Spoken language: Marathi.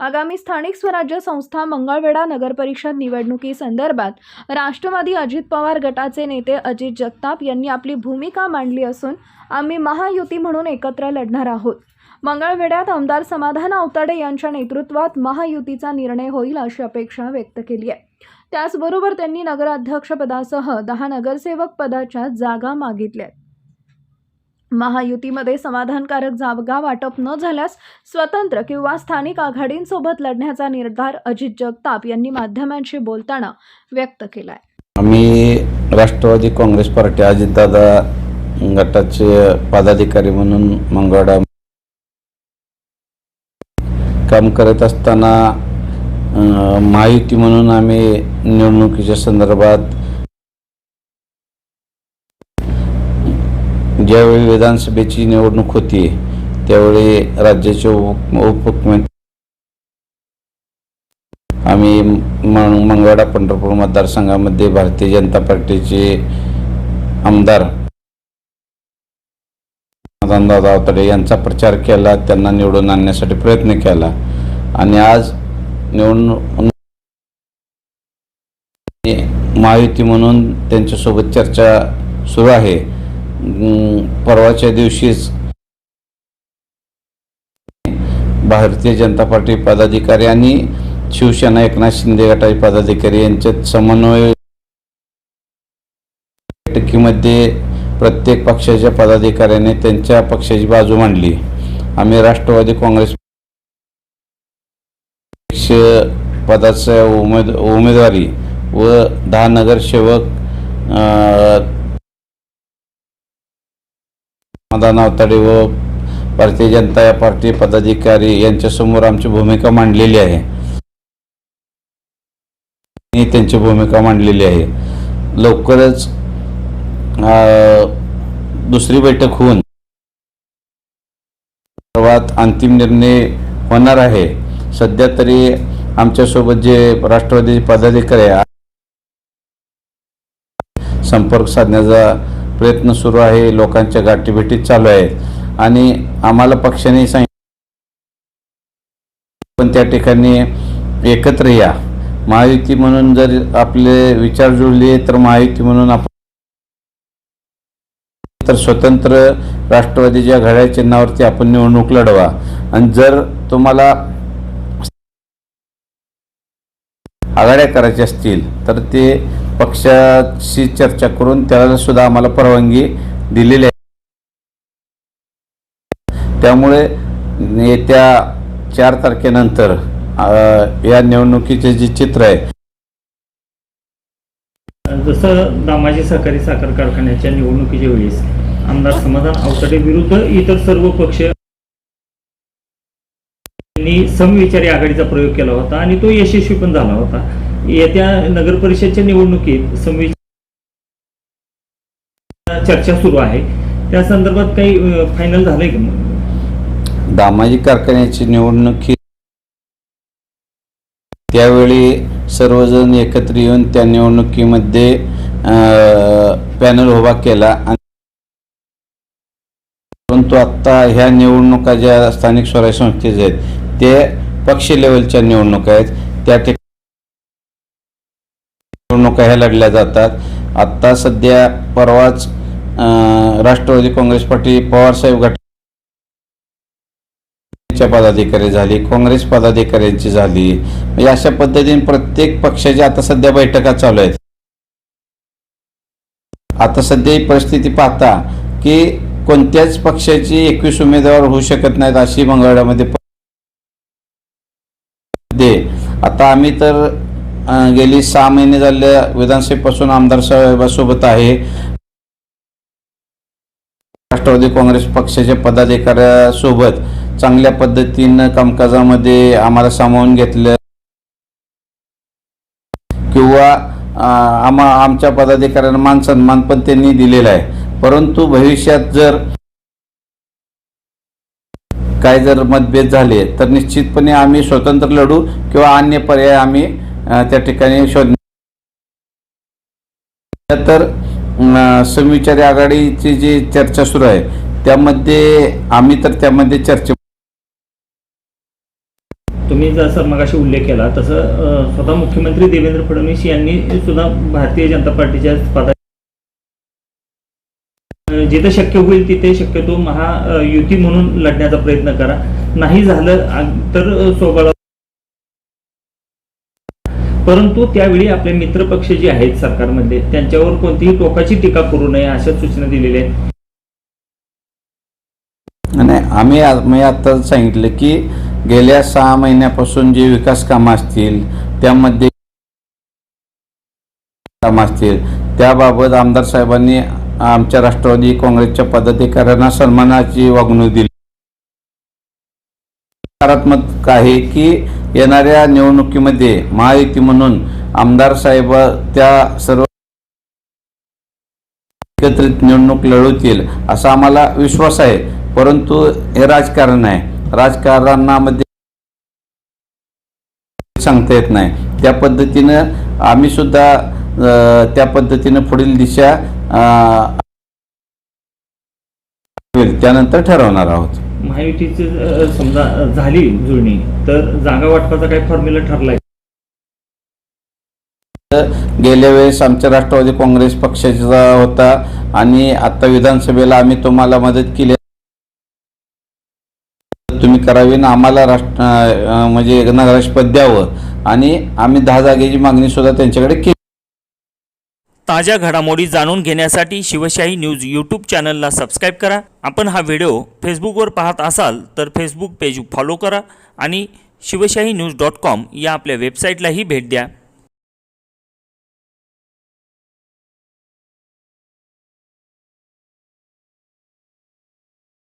आगामी स्थानिक स्वराज्य संस्था मंगळवेढा नगरपरिषद निवडणुकीसंदर्भात राष्ट्रवादी अजित पवार गटाचे नेते अजित जगताप यांनी आपली भूमिका मांडली असून आम्ही महायुती म्हणून एकत्र लढणार आहोत. मंगळवेढ्यात आमदार समाधान आवताडे यांच्या नेतृत्वात महायुतीचा निर्णय होईल अशी अपेक्षा व्यक्त केली आहे. त्याचबरोबर त्यांनी नगराध्यक्षपदासह 10 नगरसेवक पदाच्या जागा मागितल्या. महायुतीमध्ये समाधानकारक जागा वाटप न झाल्यास स्वतंत्र किंवा स्थानिक आघाडींसोबत लढण्याचा निर्धार अजित जगताप यांनी माध्यमांशी बोलताना व्यक्त केला आहे. आम्ही राष्ट्रवादी काँग्रेस पार्टी अजितदादा गटाचे पदाधिकारी म्हणून मंगळवेढा काम करत असताना महायुती म्हणून आम्ही निवडणुकीच्या संदर्भात ज्यावेळी विधानसभेची निवडणूक होती त्यावेळी राज्याचे उपमुख्यमंत्री आम्ही मंगळवेढा पंढरपूर मतदारसंघामध्ये भारतीय जनता पार्टीचे आमदार समाधान आवताडे यांचा प्रचार केला, त्यांना निवडून आणण्यासाठी प्रयत्न केला आणि आज निवडणूक महायुती म्हणून त्यांच्यासोबत चर्चा सुरू आहे. परवाच्या दिवशीच भारतीय जनता पार्टी पदाधिकारी आणि शिवसेना एकनाथ शिंदे गटाचे पदाधिकारी यांच्यात समन्वय बैठकीमध्ये प्रत्येक पक्षाच्या पदाधिकाऱ्याने त्यांच्या पक्षाची बाजू मांडली. आम्ही राष्ट्रवादी काँग्रेस पदाचा उमेदवारी व 10 नगरसेवक समाधान आवताडे व भारतीय जनता पार्टी पदाधिकारी यांच्यासमोर आमची भूमिका मांडलेली आहे. त्यांची भूमिका मांडलेली आहे. लवकरच दुसरी बैठक होऊन सर्वात अंतिम निर्णय होणार आहे. सध्या तरी आमच्यासोबत जे राष्ट्रवादी पदाधिकारी संपर्क साधण्याचा प्रयत्न सुरू आहे, लोकांच्या गाठीभेटी चालू आहेत आणि आम्हाला पक्षाने सांगितलं पण त्या ठिकाणी एकत्र या, महायुती म्हणून जर आपले विचार जुळले तर महायुती म्हणून आपण तर स्वतंत्र राष्ट्रवादीच्या घड्याळ चिन्हावरती आपण निवडणूक लढवा आणि जर तुम्हाला आघाड्या करायच्या असतील तर ते पक्षाशी चर्चा करून त्याला सुद्धा आम्हाला परवानगी दिलेली आहे. त्यामुळे येत्या 4 तारखेनंतर या निवडणुकीचे जे चित्र आहे, जसं दामाजी सहकारी साखर कारखान्याच्या निवडणुकीच्या वेळेस आमदार समाधान आवताडे विरुद्ध इतर सर्व पक्ष यांनी समविचारी आघाडीचा प्रयोग केला होता आणि तो यशस्वी पण झाला होता. येत्या नगर परिषदच्या निवडणुकीत चर्चा सुरू आहे, त्या संदर्भात काही फायनल झालंय का? दामाजी कारखान्याची निवडणुकी त्यावेळी सर्वजण एकत्र येऊन त्या निवडणुकीमध्ये पॅनल उभा केला. परंतु आता ह्या निवडणुका ज्या स्थानिक स्वराज्य संस्थेच्या आहेत ते पक्ष लेवलच्या निवडणुका आहेत. त्या ठिकाणी निवडणुका ह्या लढल्या जातात. आत्ता सध्या परवाच राष्ट्रवादी काँग्रेस पार्टी पवारसाहेब गटाच्या पदाधिकारी झाली, काँग्रेस पदाधिकाऱ्यांची झाली. म्हणजे अशा पद्धतीने प्रत्येक पक्षाच्या आता सध्या बैठका चालू आहेत. आता सध्या ही परिस्थिती पाहता की कोणत्याच पक्षाची 21 उमेदवार होऊ शकत नाहीत अशी मंगळवेढ्यामध्ये आता आम्ही तर गेली 6 महिने झाले विधानसभेपासून आमदार साहेबांसोबत आहे. राष्ट्रवादी काँग्रेस पक्षाच्या पदाधिकाऱ्यासोबत चांगल्या पद्धतीनं कामकाजामध्ये आम्हाला सामावून घेतलं किंवा आमच्या पदाधिकाऱ्यांना मान सन्मान पण त्यांनी दिलेला आहे. परंतु भविष्यात जर काय जर मतभेद झाले तर निश्चितपणे आम्ही स्वतंत्र लढू किंवा अन्य पर्याय आम्ही त्या ठिकाणी शोधणार. तर समविचारी आघाडीची जी चर्चा सुरू आहे त्यामध्ये आम्ही तर त्यामध्ये चर्चे तुम्ही जसं मगाशी उल्लेख केला तसं स्वतः मुख्यमंत्री देवेंद्र फडणवीस यांनी सुद्धा भारतीय जनता पार्टीच्या जिथे शक्य होईल तिथे शक्यतो महायुती म्हणून लढण्याचा प्रयत्न करा, नाही झालं तर स्वबळावर. परंतु त्यावेळी आपले मित्रपक्ष जे आहेत सरकारमधले त्यांच्यावर कोणतीही टोकाची टीका करू नये अशा सूचना दिलेल्या आहेत. नाही, मी आता सांगितलं की गेल्या 6 महिन्यापासून जे विकास कामं असतील त्यामध्ये त्याबाबत आमदार साहेबांनी आमच्या राष्ट्रवादी काँग्रेसच्या पदाधिकाऱ्यांना सन्मानाची वागणूक दिली. सकारात्मक आहे की येणाऱ्या निवडणुकीमध्ये महायुती म्हणून आमदार साहेब त्या सर्व एकत्रित निवडणूक लढवतील असा आम्हाला विश्वास आहे. परंतु हे राजकारण आहे, राजकारणामध्ये सांगता येत नाही. त्या पद्धतीनं आम्ही सुद्धा त्या पद्धतीनं पुढील दिशा त्यानंतर ठरवणार आहोत. महायुतीची समजा झाली जुळणी तर जागा वाटपाचा काही फॉर्म्युला ठरलाय? गेल्या वेळेस आमच्या राष्ट्रवादी काँग्रेस पक्षाचा होता आणि आता विधानसभेला आम्ही तुम्हाला मदत केली, तुम्ही करावी ना आम्हाला म्हणजे नगराध्यक्षपद द्यावं आणि आम्ही 10 जागेची मागणी सुद्धा त्यांच्याकडे केली. ताज्या घडामोडी जाणून घेण्यासाठी शिवशाही न्यूज यूट्यूब चॅनलला सबस्क्राईब करा. आपण हा व्हिडिओ फेसबुकवर पाहत असाल तर फेसबुक पेज फॉलो करा आणि शिवशाही न्यूज.com या आपल्या वेबसाईटलाही भेट द्या.